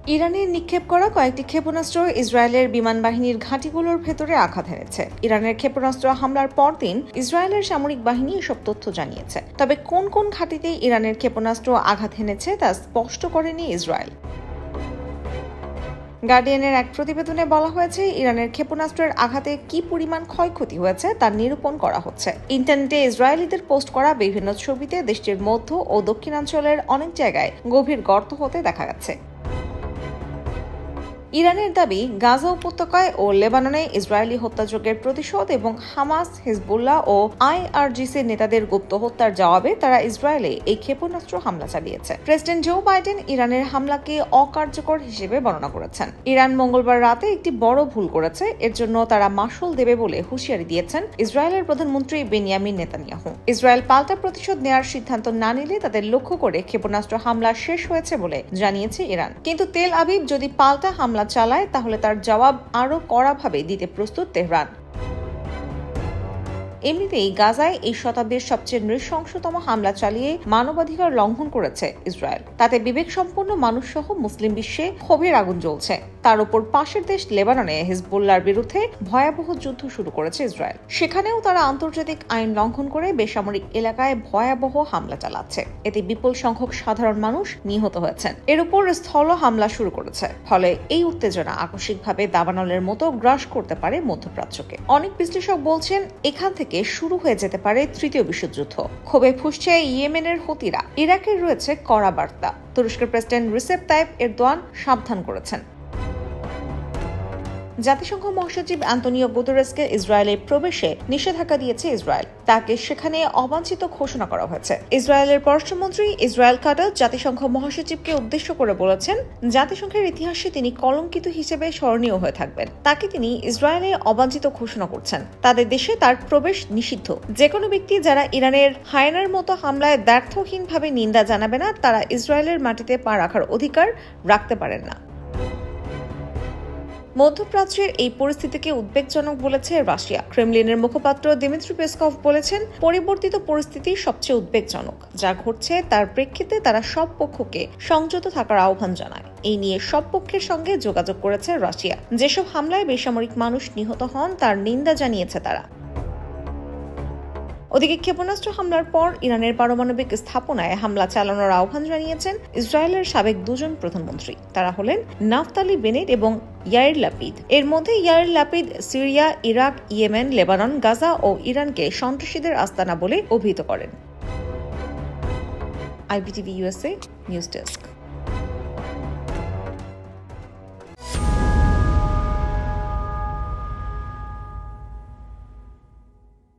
ইরানের নিক্ষেপ করা কয়েকটি ক্ষেপণাস্ত্র ইসরায়েলের বিমান বাহিনীর ঘাঁটিগুলোর ভেতরে আঘাত হেনেছে। ইরানের ক্ষেপণাস্ত্র হামলার পরদিন ইসরায়েলের সামরিক বাহিনী এসব তথ্য জানিয়েছে। তবে কোন কোন ঘাঁটিতে ইরানের ক্ষেপণাস্ত্র আঘাত হেনেছে তা স্পষ্ট করেনি ইসরায়েল। গার্ডিয়ানের এক প্রতিবেদনে বলা হয়েছে, ইরানের ক্ষেপণাস্ত্রের আঘাতে কি পরিমাণ ক্ষয়ক্ষতি হয়েছে তা নিরূপণ করা হচ্ছে। ইন্টারনেটে ইসরায়েলিদের পোস্ট করা বিভিন্ন ছবিতে দেশটির মধ্য ও দক্ষিণাঞ্চলের অনেক জায়গায় গভীর গর্ত হতে দেখা যাচ্ছে। ইরানের দাবি, গাজা উপত্যকায় ও লেবাননে ইসরায়েলি হত্যাযজ্ঞের প্রতিশোধ এবং হামাস, হিজবুল্লাহ ও আইআরজিসির নেতাদের গুপ্ত হত্যার জবাবে তারা ইসরায়েলে এই ক্ষেপণাস্ত্র হামলা চালিয়েছে। প্রেসিডেন্ট জো বাইডেন ইরানের হামলাকে অকার্যকর হিসেবে বর্ণনা করেছেন। ইরান মঙ্গলবার রাতে একটি বড় ভুল করেছে, এর জন্য তারা মাশুল দেবে বলে হুঁশিয়ারি দিয়েছেন ইসরায়েলের প্রধানমন্ত্রী বেনিয়ামিন নেতানিয়াহু। ইসরায়েল পাল্টা প্রতিশোধ নেওয়ার সিদ্ধান্ত না নিলে তাদের লক্ষ্য করে ক্ষেপণাস্ত্র হামলা শেষ হয়েছে বলে জানিয়েছে ইরান। কিন্তু তেল আবিব যদি পাল্টা হামলা চালায় তাহলে তার জবাব আরো কড়াভাবে দিতে প্রস্তুত তেহরান। এমনিতেই গাজায় এই শতাব্দীর সবচেয়ে নৃশংসতম হামলা চালিয়ে মানবাধিকার লঙ্ঘন করেছে ইসরায়েল। তাতে বিবেকসম্পন্ন মানুষ সহ মুসলিম বিশ্বে ক্ষোভের আগুন জ্বলছে। তার উপর পাশের দেশ লেবাননে হিজবুল্লাহর বিরুদ্ধে ভয়াবহ যুদ্ধ শুরু করেছে ইসরায়েল। সেখানেও তারা আন্তর্জাতিক আইন লঙ্ঘন করে বেসামরিক এলাকায় ভয়াবহ হামলা চালাচ্ছে। এতে বিপুল সংখ্যক সাধারণ মানুষ নিহত হয়েছেন। এর উপর স্থল হামলা শুরু করেছে। ফলে এই উত্তেজনা আকস্মিকভাবে দাবানলের মতো গ্রাস করতে পারে মধ্যপ্রাচ্যকে। অনেক বিশ্লেষক বলছেন, এখান থেকে শুরু হয়ে যেতে পারে তৃতীয় বিশ্বযুদ্ধ। ক্ষোভে ফুঁসছে ইয়েমেনের হুতিরা। ইরাকের রয়েছে কড়া বার্তা। তুরস্কের প্রেসিডেন্ট রিসেপ তাইপ এরদোয়ান সাবধান করেছেন। জাতিসংঘ মহাসচিব আন্তোনিও গুতেরেসকে ইসরায়েলের প্রবেশে নিষেধাজ্ঞা দিয়েছে ইসরায়েল। তাকে সেখানে অবাঞ্ছিত ঘোষণা করা হয়েছে। ইসরায়েলের পররাষ্ট্রমন্ত্রী ইসরায়েল কাটজ জাতিসংঘ মহাসচিবকে উদ্দেশ্য করে বলেছেন, জাতিসংঘের ইতিহাসে তিনি কলঙ্কিত হিসেবে স্মরণীয় হয়ে থাকবেন। তাকে তিনি ইসরায়েলে অবাঞ্ছিত ঘোষণা করছেন। তাদের দেশে তার প্রবেশ নিষিদ্ধ। যে কোনো ব্যক্তি যারা ইরানের হায়নার মতো হামলায় দ্ব্যর্থহীনভাবে নিন্দা জানাবে না, তারা ইসরায়েলের মাটিতে পা রাখার অধিকার রাখতে পারেন না। মধ্যপ্রাচ্যের এই পরিস্থিতিকে উদ্বেগজনক বলেছে রাশিয়া। ক্রেমলিনের মুখপাত্র দিমিত্রি পেসকভ বলেছেন, পরিবর্তিত পরিস্থিতি সবচেয়ে উদ্বেগজনক। যা ঘটছে তার প্রেক্ষিতে তারা সব পক্ষকে সংযত থাকার আহ্বান জানায়। এই নিয়ে সব পক্ষের সঙ্গে যোগাযোগ করেছে রাশিয়া। যেসব হামলায় বেসামরিক মানুষ নিহত হন তার নিন্দা জানিয়েছে তারা। ওদিকে ক্ষেপণাস্ত্র হামলার পর ইরানের পারমাণবিক স্থাপনায় হামলা চালানোর আহ্বান জানিয়েছেন ইসরায়েলের সাবেক দুজন প্রধানমন্ত্রী। তারা হলেন নাফতালি বেনেট এবং ইয়াইর লাপিদ। এর মধ্যে Yair Lapid Syria, Iraq, Yemen, Lebanon, Gaza ও ইরানকে সন্ত্রাসীদের আস্তানা বলে অভিহিত করেন। IPTV USA news desk.